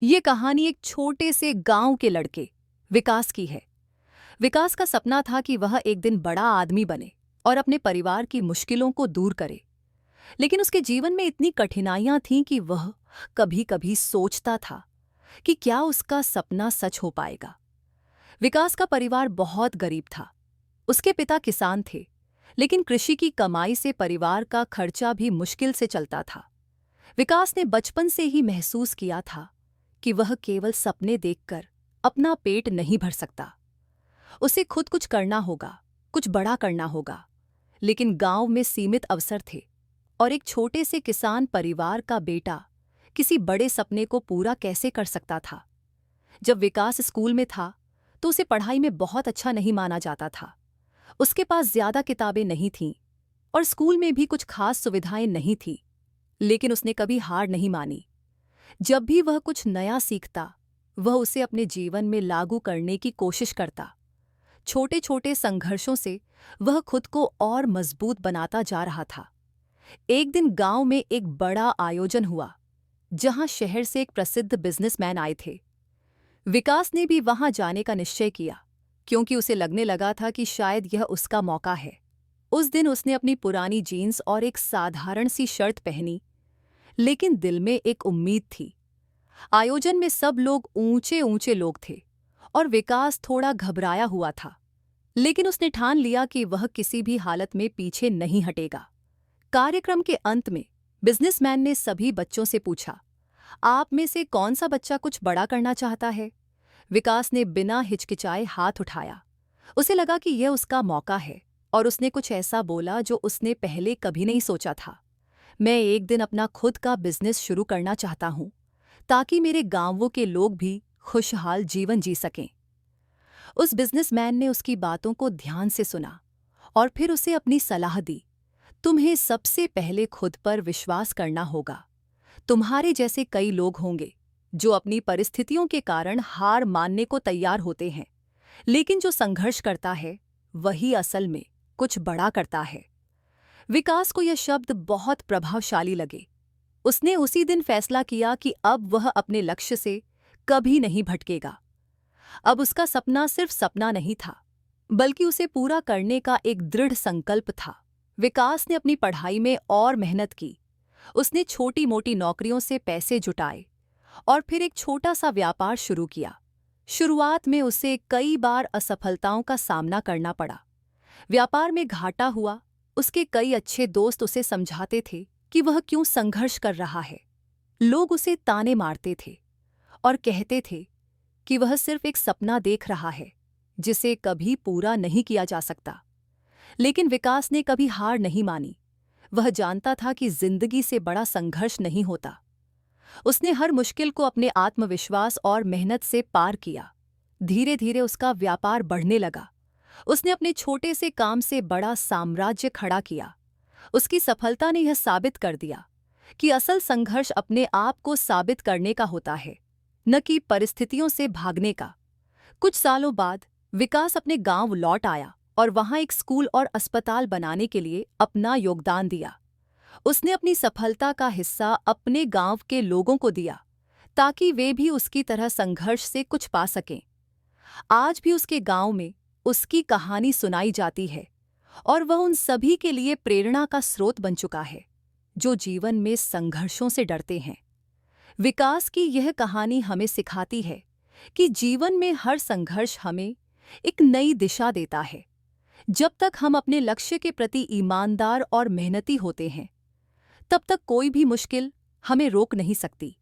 ये कहानी एक छोटे से गांव के लड़के विकास की है। विकास का सपना था कि वह एक दिन बड़ा आदमी बने और अपने परिवार की मुश्किलों को दूर करे। लेकिन उसके जीवन में इतनी कठिनाइयां थीं कि वह कभी-कभी सोचता था कि क्या उसका सपना सच हो पाएगा। विकास का परिवार बहुत गरीब था। उसके पिता किसान थे, लेकिन कृषि की कमाई से परिवार का खर्चा भी मुश्किल से चलता था। विकास ने बचपन से ही महसूस किया था कि वह केवल सपने देखकर अपना पेट नहीं भर सकता। उसे खुद कुछ करना होगा, कुछ बड़ा करना होगा। लेकिन गांव में सीमित अवसर थे और एक छोटे से किसान परिवार का बेटा किसी बड़े सपने को पूरा कैसे कर सकता था। जब विकास स्कूल में था तो उसे पढ़ाई में बहुत अच्छा नहीं माना जाता था। उसके पास ज्यादा किताबें नहीं थीं और स्कूल में भी कुछ खास सुविधाएं नहीं थीं। लेकिन उसने कभी हार नहीं मानी। जब भी वह कुछ नया सीखता, वह उसे अपने जीवन में लागू करने की कोशिश करता। छोटे छोटे संघर्षों से वह खुद को और मजबूत बनाता जा रहा था। एक दिन गांव में एक बड़ा आयोजन हुआ, जहां शहर से एक प्रसिद्ध बिजनेसमैन आए थे। विकास ने भी वहां जाने का निश्चय किया, क्योंकि उसे लगने लगा था कि शायद यह उसका मौका है। उस दिन उसने अपनी पुरानी जीन्स और एक साधारण सी शर्ट पहनी, लेकिन दिल में एक उम्मीद थी। आयोजन में सब लोग ऊंचे ऊंचे लोग थे और विकास थोड़ा घबराया हुआ था। लेकिन उसने ठान लिया कि वह किसी भी हालत में पीछे नहीं हटेगा। कार्यक्रम के अंत में बिजनेसमैन ने सभी बच्चों से पूछा, आप में से कौन सा बच्चा कुछ बड़ा करना चाहता है? विकास ने बिना हिचकिचाए हाथ उठाया। उसे लगा कि यह उसका मौका है और उसने कुछ ऐसा बोला जो उसने पहले कभी नहीं सोचा था। मैं एक दिन अपना खुद का बिजनेस शुरू करना चाहता हूं, ताकि मेरे गांवों के लोग भी खुशहाल जीवन जी सकें। उस बिजनेसमैन ने उसकी बातों को ध्यान से सुना और फिर उसे अपनी सलाह दी। तुम्हें सबसे पहले खुद पर विश्वास करना होगा। तुम्हारे जैसे कई लोग होंगे जो अपनी परिस्थितियों के कारण हार मानने को तैयार होते हैं, लेकिन जो संघर्ष करता है वही असल में कुछ बड़ा करता है। विकास को यह शब्द बहुत प्रभावशाली लगे। उसने उसी दिन फैसला किया कि अब वह अपने लक्ष्य से कभी नहीं भटकेगा। अब उसका सपना सिर्फ सपना नहीं था, बल्कि उसे पूरा करने का एक दृढ़ संकल्प था। विकास ने अपनी पढ़ाई में और मेहनत की। उसने छोटी मोटी नौकरियों से पैसे जुटाए और फिर एक छोटा सा व्यापार शुरू किया। शुरुआत में उसे कई बार असफलताओं का सामना करना पड़ा। व्यापार में घाटा हुआ। उसके कई अच्छे दोस्त उसे समझाते थे कि वह क्यों संघर्ष कर रहा है। लोग उसे ताने मारते थे और कहते थे कि वह सिर्फ एक सपना देख रहा है, जिसे कभी पूरा नहीं किया जा सकता। लेकिन विकास ने कभी हार नहीं मानी। वह जानता था कि जिंदगी से बड़ा संघर्ष नहीं होता। उसने हर मुश्किल को अपने आत्मविश्वास और मेहनत से पार किया। धीरे धीरे उसका व्यापार बढ़ने लगा। उसने अपने छोटे से काम से बड़ा साम्राज्य खड़ा किया। उसकी सफलता ने यह साबित कर दिया कि असल संघर्ष अपने आप को साबित करने का होता है, न कि परिस्थितियों से भागने का। कुछ सालों बाद विकास अपने गांव लौट आया और वहां एक स्कूल और अस्पताल बनाने के लिए अपना योगदान दिया। उसने अपनी सफलता का हिस्सा अपने गांव के लोगों को दिया, ताकि वे भी उसकी तरह संघर्ष से कुछ पा सकें। आज भी उसके गांव में उसकी कहानी सुनाई जाती है और वह उन सभी के लिए प्रेरणा का स्रोत बन चुका है, जो जीवन में संघर्षों से डरते हैं। विकास की यह कहानी हमें सिखाती है कि जीवन में हर संघर्ष हमें एक नई दिशा देता है। जब तक हम अपने लक्ष्य के प्रति ईमानदार और मेहनती होते हैं, तब तक कोई भी मुश्किल हमें रोक नहीं सकती।